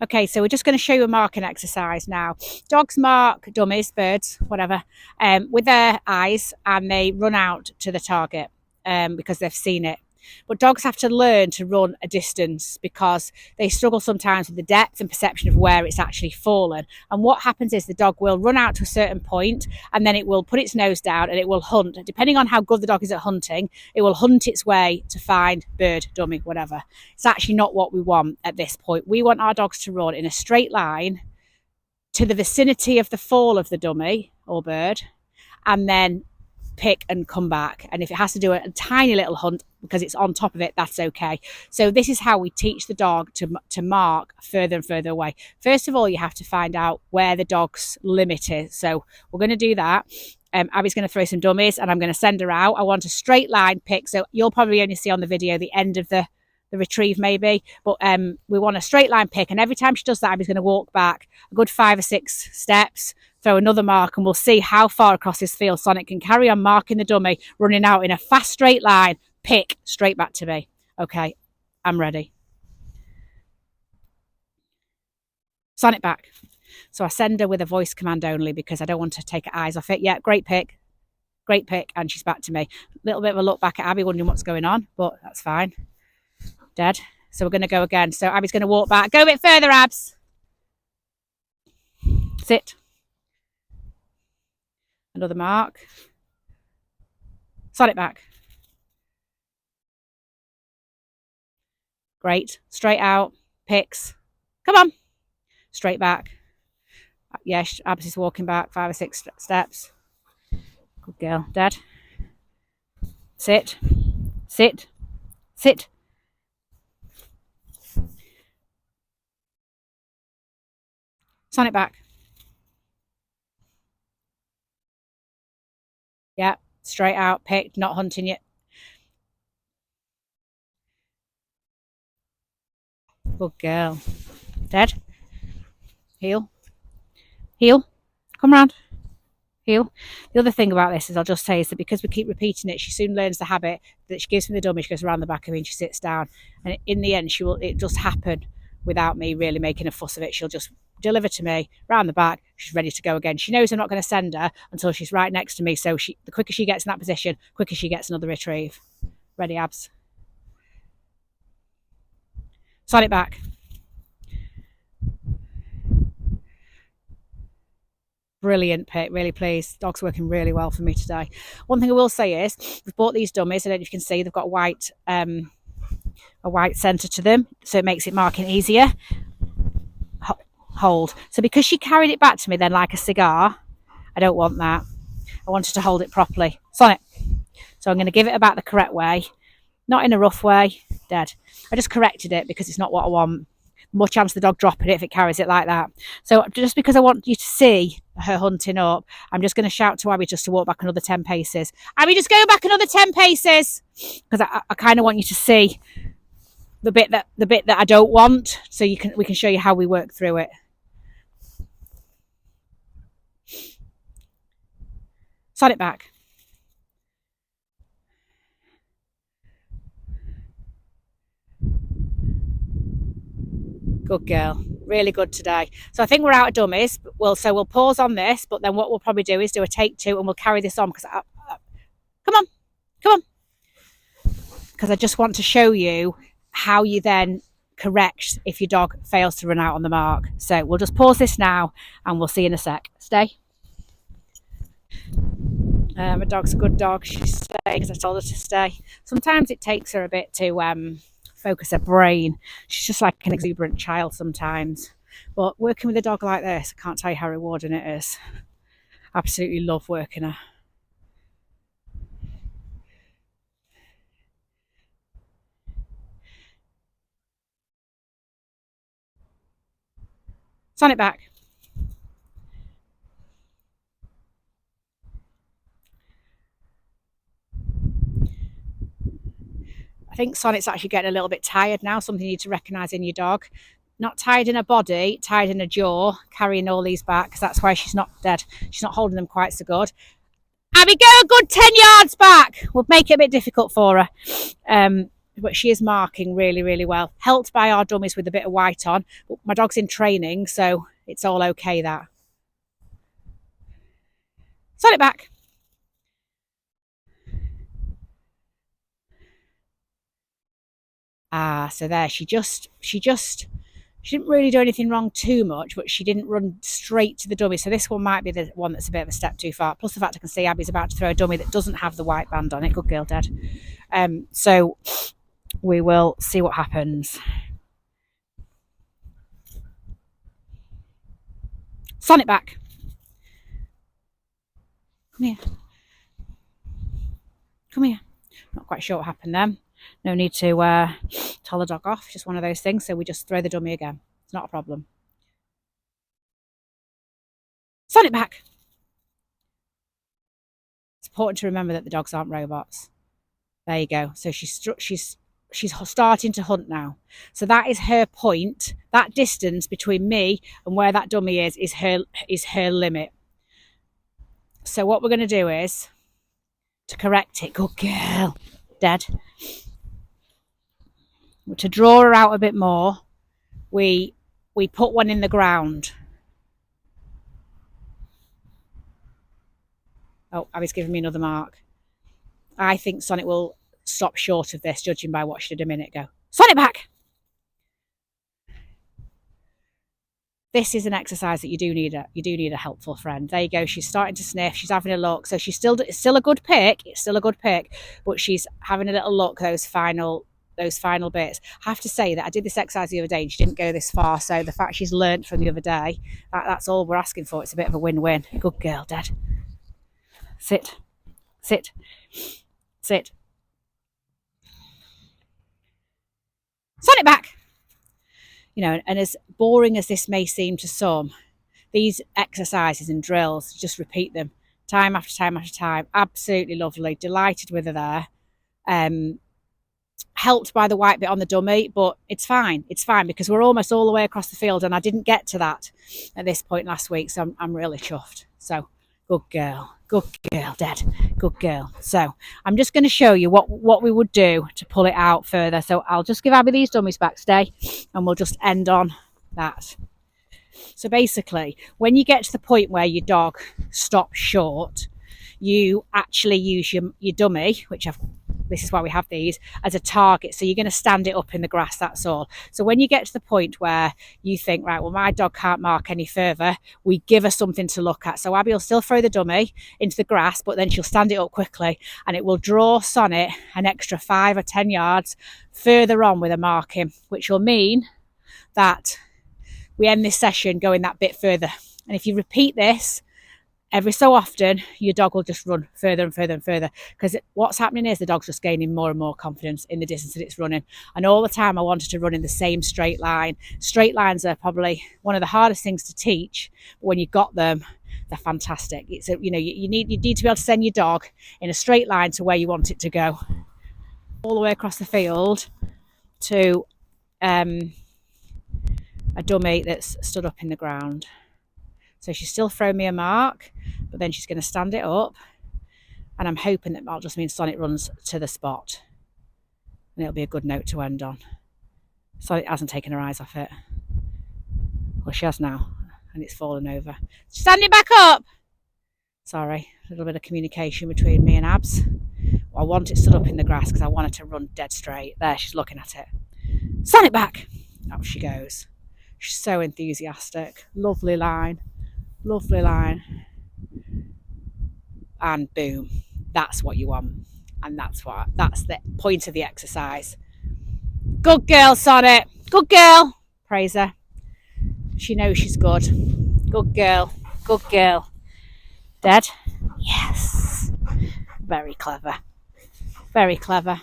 Okay, so we're just going to show you a marking exercise now. Dogs mark dummies, birds, whatever, with their eyes, and they run out to the target because they've seen it. But dogs have to learn to run a distance because they struggle sometimes with the depth and perception of where it's actually fallen. And what happens is the dog will run out to a certain point and then it will put its nose down and it will hunt. Depending on how good the dog is at hunting, it will hunt its way to find bird, dummy, whatever. It's actually not what we want at this point. We want our dogs to run in a straight line to the vicinity of the fall of the dummy or bird, and then pick and come back. And if it has to do a tiny little hunt because it's on top of it, that's okay. So this is how we teach the dog to mark further and further away. First of all, you have to find out where the dog's limit is. So we're going to do that. Abby's going to throw some dummies and I'm going to send her out. I want a straight line pick. So you'll probably only see on the video the end of the retrieve maybe, but we want a straight line pick, and every time she does that, Abby's going to walk back a good 5 or 6 steps, throw another mark, and we'll see how far across this field Sonic can carry on marking the dummy, running out in a fast straight line, pick straight back to me. Okay, I'm ready. Sonic back. So I send her with a voice command only because I don't want to take her eyes off it. Yeah, great pick, and she's back to me. A little bit of a look back at Abby, wondering what's going on, but that's fine. Dead. So we're going to go again. So Abby's going to walk back. Go a bit further, Abs. Sit. Another mark. Sonic back. Great. Straight out. Picks. Come on. Straight back. Yes, Abs is walking back 5 or 6 steps. Good girl. Dead. Sit. Sit. Sit. Sonic back. Yeah, straight out, picked, not hunting yet. Good girl. Dead. Heel. Heel. Come round. Heel. The other thing about this is I'll just say is that because we keep repeating it, she soon learns the habit that she gives me the dummy, she goes around the back of me and she sits down. And in the end, it just happen without me really making a fuss of it. She'll just deliver to me round the back. She's ready to go again. She knows I'm not going to send her until she's right next to me, so the quicker she gets in that position, the quicker she gets another retrieve. Ready, Abs. Sonic back. Brilliant pick, really pleased. Dog's working really well for me today. One thing I will say is we've bought these dummies. I don't know if you can see, they've got a white centre to them, so it makes it marking easier. Hold. So because she carried it back to me then like a cigar, I don't want that. I want her to hold it properly. Sonic. So I'm going to give it about the correct way, not in a rough way. Dead. I just corrected it because it's not what I want. More chance of the dog dropping it if it carries it like that. So just because I want you to see her hunting up, I'm just going to shout to Abby just to walk back another 10 paces. Abby, just go back another 10 paces, because I kind of want you to see the bit that I don't want, so we can show you how we work through it. Sonic back. Good girl. Really good today. So I think we're out of dummies. We'll pause on this, but then what we'll probably do is do a take 2 and we'll carry this on because come on. Because I just want to show you how you then correct if your dog fails to run out on the mark. So we'll just pause this now and we'll see you in a sec. Stay. My dog's a good dog. She's staying because I told her to stay. Sometimes it takes her a bit to focus her brain. She's just like an exuberant child sometimes. But working with a dog like this, I can't tell you how rewarding it is. Absolutely love working her. Sonic back. I think Sonic's actually getting a little bit tired now, something you need to recognise in your dog. Not tired in her body, tired in her jaw, carrying all these back, because that's why she's not dead. She's not holding them quite so good. Abby, go a good 10 yards back. We'll make it a bit difficult for her. but she is marking really, really well. Helped by our dummies with a bit of white on. But my dog's in training, so it's all okay that. Set it back. So there, she didn't really do anything wrong too much, but she didn't run straight to the dummy. So this one might be the one that's a bit of a step too far. Plus the fact I can see Abby's about to throw a dummy that doesn't have the white band on it. Good girl, Dad. So we will see what happens. Son it back. Come here. Come here. Not quite sure what happened then. No need to tell the dog off. Just one of those things. So we just throw the dummy again. It's not a problem. Son it back. It's important to remember that the dogs aren't robots. There you go. So she's starting to hunt now. So that is her point. That distance between me and where that dummy is her limit. So what we're going to do is to correct it. Good girl, Dad. To draw her out a bit more, we put one in the ground. Oh, Abby's giving me another mark. I think Sonnet will stop short of this, judging by what she did a minute ago. Sonnet back! This is an exercise that you do need a helpful friend. There you go. She's starting to sniff. She's having a look. So it's still a good pick. It's still a good pick, but she's having a little look. Those final bits. I have to say that I did this exercise the other day and she didn't go this far. So the fact she's learnt from the other day, that's all we're asking for. It's a bit of a win-win. Good girl, Dad. Sit. Sit. Sit. Send it back. You know, and as boring as this may seem to some, these exercises and drills, just repeat them time after time after time. Absolutely lovely. Delighted with her there. Helped by the white bit on the dummy, but it's fine. It's fine because we're almost all the way across the field and I didn't get to that at this point last week, so I'm really chuffed. So, good girl. Good girl, Dad. Good girl. So, I'm just going to show you what we would do to pull it out further. So, I'll just give Abby these dummies back today and we'll just end on that. So, basically, when you get to the point where your dog stops short, you actually use your dummy, this is why we have these, as a target. So you're going to stand it up in the grass, that's all. So when you get to the point where you think, right, well, my dog can't mark any further, we give her something to look at. So Abby will still throw the dummy into the grass, but then she'll stand it up quickly and it will draw Sonnet an extra 5 or 10 yards further on with a marking, which will mean that we end this session going that bit further. And if you repeat this every so often, your dog will just run further and further and further, because what's happening is the dog's just gaining more and more confidence in the distance that it's running. And all the time I wanted to run in the same straight line. Straight lines are probably one of the hardest things to teach, but when you've got them, they're fantastic. It's you need to be able to send your dog in a straight line to where you want it to go, all the way across the field to a dummy that's stood up in the ground. So she's still throwing me a mark, but then she's going to stand it up. And I'm hoping that that'll just mean Sonnet runs to the spot. And it'll be a good note to end on. Sonnet hasn't taken her eyes off it. Well, she has now. And it's fallen over. Stand it back up! Sorry, a little bit of communication between me and Abs. Well, I want it stood up in the grass because I want her to run dead straight. There, she's looking at it. Stand it back! Up she goes. She's so enthusiastic. Lovely line. Lovely line. And boom, that's what you want. And that's the point of the exercise. Good girl, Sonnet. Good girl. Praise her. She knows she's good. Good girl. Good girl. Dad? Yes. Very clever. Very clever.